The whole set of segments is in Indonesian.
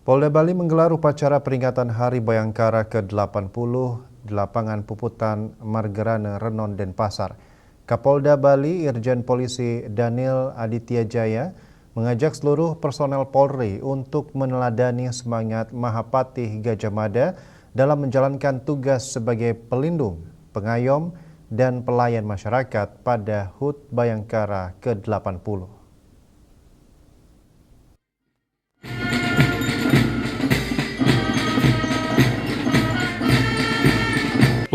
Polda Bali menggelar upacara peringatan Hari Bayangkara ke-80 di lapangan Puputan Margerane, Renon, Denpasar. Kapolda Bali Irjen Polisi Daniel Aditya Jaya mengajak seluruh personel Polri untuk meneladani semangat Mahapatih Gajah Mada dalam menjalankan tugas sebagai pelindung, pengayom, dan pelayan masyarakat pada HUT Bayangkara ke-80.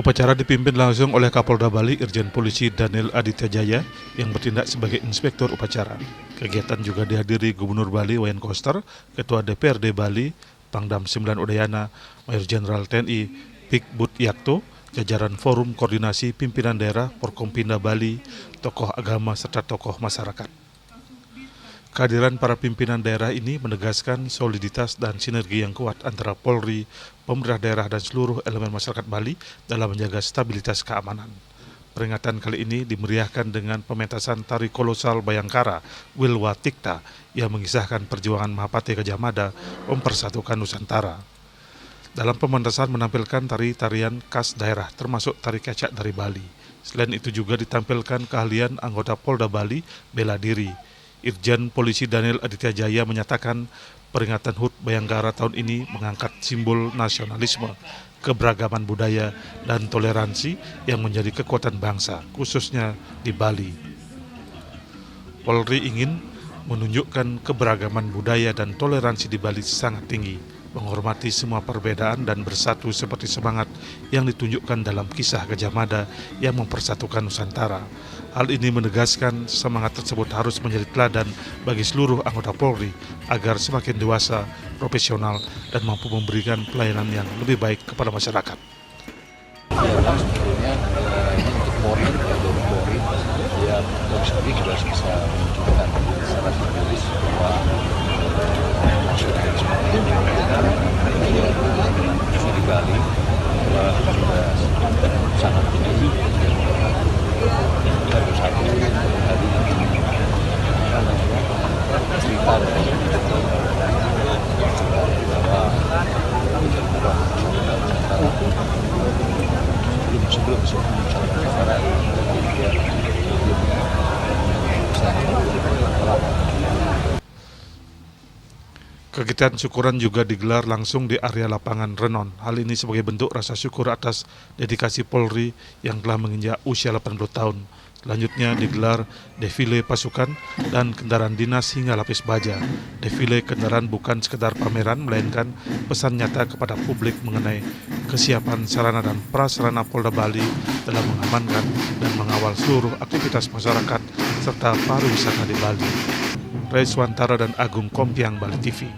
Upacara dipimpin langsung oleh Kapolda Bali Irjen Polisi Daniel Aditya Jaya yang bertindak sebagai inspektur upacara. Kegiatan juga dihadiri Gubernur Bali Wayan Koster, Ketua DPRD Bali, Pangdam 9 Udayana, Mayor Jenderal TNI Pik Bud Yakto, jajaran Forum Koordinasi Pimpinan Daerah Porkompinda Bali, tokoh agama serta tokoh masyarakat. Kehadiran para pimpinan daerah ini menegaskan soliditas dan sinergi yang kuat antara Polri, pemerintah daerah dan seluruh elemen masyarakat Bali dalam menjaga stabilitas keamanan. Peringatan kali ini dimeriahkan dengan pementasan tari kolosal Bayangkara Wilwa Tikta yang mengisahkan perjuangan Mahapatih Gajah Mada mempersatukan Nusantara. Dalam pementasan menampilkan tari-tarian khas daerah termasuk tari kecak dari Bali. Selain itu juga ditampilkan keahlian anggota Polda Bali bela diri. Irjen Polisi Daniel Aditya Jaya menyatakan peringatan HUT Bayangkara tahun ini mengangkat simbol nasionalisme, keberagaman budaya, dan toleransi yang menjadi kekuatan bangsa, khususnya di Bali. Polri ingin menunjukkan keberagaman budaya dan toleransi di Bali sangat tinggi, menghormati semua perbedaan dan bersatu seperti semangat yang ditunjukkan dalam kisah Gajah Mada yang mempersatukan Nusantara. Hal ini menegaskan semangat tersebut harus menjadi teladan bagi seluruh anggota Polri agar semakin dewasa, profesional, dan mampu memberikan pelayanan yang lebih baik kepada masyarakat. Ya, sebetulnya ini untuk Polri, ya Polri sendiri juga bisa menunjukkan secara simbolis bahwa nasionalisme di Bali juga sangat tinggi. Kita bersatu hari ini cerita dari bahwa sebelum Nusantara Kegiatan syukuran juga digelar langsung di area lapangan Renon. Hal ini sebagai bentuk rasa syukur atas dedikasi Polri yang telah menginjak usia 80 tahun. Selanjutnya digelar defile pasukan dan kendaraan dinas hingga lapis baja. Defile kendaraan bukan sekedar pameran, melainkan pesan nyata kepada publik mengenai kesiapan sarana dan prasarana Polda Bali dalam mengamankan dan mengawal seluruh aktivitas masyarakat serta pariwisata di Bali. Ray Swantara dan Agung Kompiang, Bali TV.